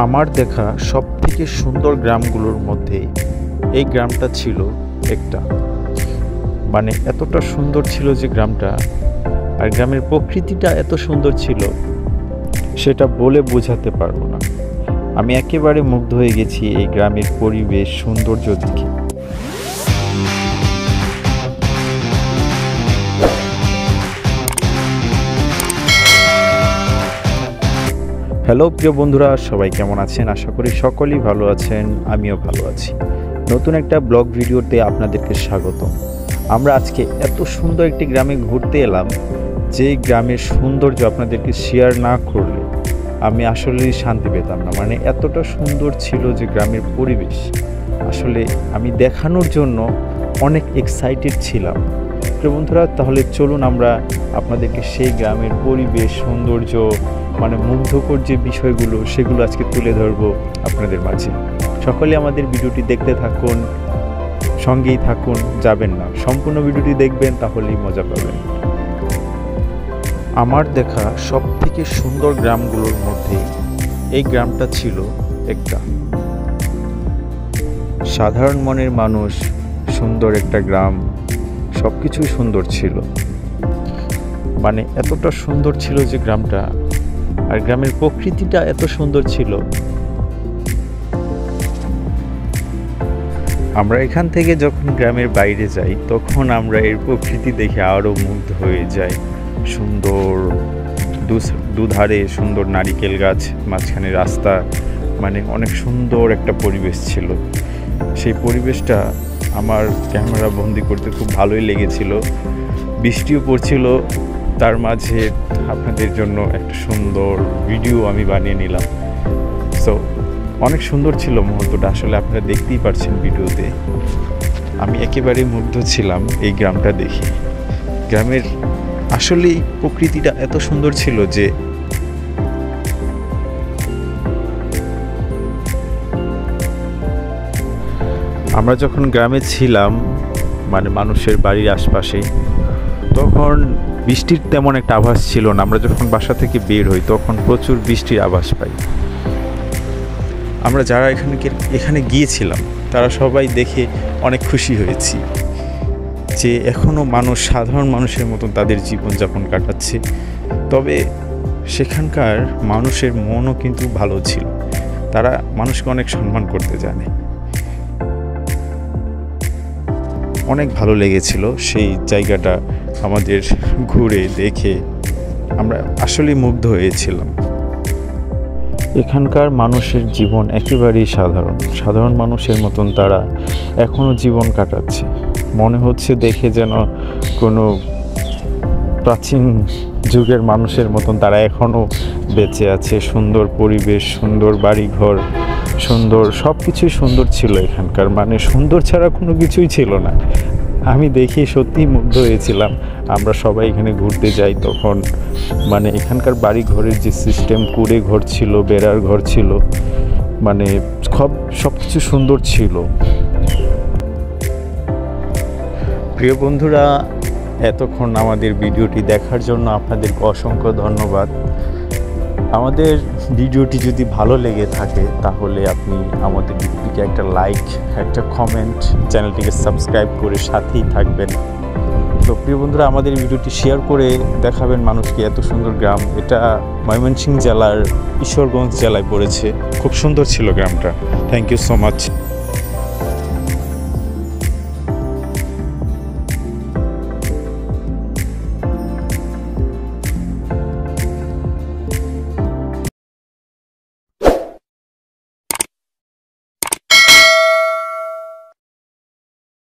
আমার দেখা সবথেকে সুন্দর গ্রামগুলোর মধ্যে এই গ্রামটা ছিল একটা। মানে এতটা সুন্দর ছিল যে গ্রামটা, আর গ্রামের প্রকৃতিটা এত সুন্দর ছিল সেটা বলে বোঝাতে পারবো না। আমি একেবারে মুগ্ধ হয়ে গেছি এই গ্রামের পরিবেশ সৌন্দর্য দেখে। হ্যালো প্রিয় বন্ধুরা, সবাই কেমন আছেন? আশা করি সকলেই ভালো আছেন, আমিও ভালো আছি। নতুন একটা ব্লগ ভিডিওতে আপনাদেরকে স্বাগত। আমরা আজকে এত সুন্দর একটি গ্রামে ঘুরতে এলাম, যে গ্রামের সৌন্দর্য আপনাদেরকে শেয়ার না করলে আমি আসলেই শান্তি পেতাম না। মানে এতটা সুন্দর ছিল যে গ্রামের পরিবেশ, আসলে আমি দেখানোর জন্য অনেক এক্সাইটেড ছিলাম। প্রিয় বন্ধুরা, তাহলে চলুন আমরা আপনাদেরকে সেই গ্রামের পরিবেশ সৌন্দর্য, মানে মুগ্ধকর যে বিষয়গুলো সেগুলো আজকে তুলে ধরবো আপনাদের মাঝে। সকলে আমাদের ভিডিওটি দেখতে থাকুন, সঙ্গেই থাকুন, যাবেন না। সম্পূর্ণ ভিডিওটি দেখবেন, তাহলেই মজা পাবেন। আমার দেখা সবথেকে সুন্দর গ্রামগুলোর মধ্যে এই গ্রামটা ছিল একটা। সাধারণ মনের মানুষ, সুন্দর একটা গ্রাম, সব কিছুই সুন্দর ছিল। মানে এতটা সুন্দর ছিল যে গ্রামটা, আর গ্রামের প্রকৃতিটা এত সুন্দর ছিল। আমরা এখান থেকে যখন গ্রামের বাইরে যাই, তখন আমরা এর প্রকৃতি দেখে আরও মুগ্ধ হয়ে যাই। সুন্দর দুধারে সুন্দর নারিকেল গাছ, মাঝখানে রাস্তা, মানে অনেক সুন্দর একটা পরিবেশ ছিল। সেই পরিবেশটা আমার ক্যামেরা বন্দি করতে খুব ভালোই লেগেছিল। বৃষ্টিও পড়ছিল, তার মাঝে আপনাদের জন্য একটা সুন্দর ভিডিও আমি বানিয়ে নিলাম। সো অনেক সুন্দর ছিল মুহূর্তটা, আসলে আপনারা দেখতেই পারছেন ভিডিওতে। আমি একেবারেই মুগ্ধ ছিলাম এই গ্রামটা দেখে। গ্রামের আসলেই প্রকৃতিটা এত সুন্দর ছিল যে আমরা যখন গ্রামে ছিলাম, মানে মানুষের বাড়ির আশপাশে, তখন বৃষ্টির তেমন একটা আভাস ছিল না। আমরা যখন বাসা থেকে বের হই, তখন প্রচুর বৃষ্টির আভাস পাই। আমরা যারা এখানে গিয়েছিলাম, তারা সবাই দেখে অনেক খুশি হয়েছি যে এখনও মানুষ সাধারণ মানুষের মতন তাদের জীবনযাপন কাটাচ্ছে। তবে সেখানকার মানুষের মনও কিন্তু ভালো ছিল, তারা মানুষকে অনেক সম্মান করতে জানে। অনেক ভালো লেগেছিল সেই জায়গাটা আমাদের ঘুরে দেখে, আমরা আসলে মুগ্ধ হয়েছিলাম। এখানকার মানুষের জীবন একেবারেই সাধারণ মানুষের মতন তারা এখনও জীবন কাটাচ্ছে। মনে হচ্ছে দেখে যেন কোনো প্রাচীন যুগের মানুষের মতন তারা এখনও বেঁচে আছে। সুন্দর পরিবেশ, সুন্দর বাড়িঘর, সুন্দর সব কিছুই সুন্দর ছিল এখানকার। মানে সুন্দর ছাড়া কোনো কিছুই ছিল না। আমি দেখে সত্যিই মুগ্ধ হয়েছিলাম। আমরা সবাই এখানে ঘুরতে যাই তখন, মানে এখানকার বাড়ি ঘরের যে সিস্টেম, কুড়ে ঘর ছিল, বেড়ার ঘর ছিল, মানে সব কিছু সুন্দর ছিল। প্রিয় বন্ধুরা, এতক্ষণ আমাদের ভিডিওটি দেখার জন্য আপনাদেরকে অসংখ্য ধন্যবাদ। আমাদের ভিডিওটি যদি ভালো লেগে থাকে, তাহলে আপনি আমাদের ভিডিওটিকে একটা লাইক, একটা কমেন্ট, চ্যানেলটিকে সাবস্ক্রাইব করে সাথেই থাকবেন। তো প্রিয় বন্ধুরা, আমাদের ভিডিওটি শেয়ার করে দেখাবেন মানুষকে। এত সুন্দর গ্রাম, এটা ময়মনসিংহ জেলার ঈশ্বরগঞ্জ জেলায় পড়েছে। খুব সুন্দর ছিল গ্রামটা। Thank you so much.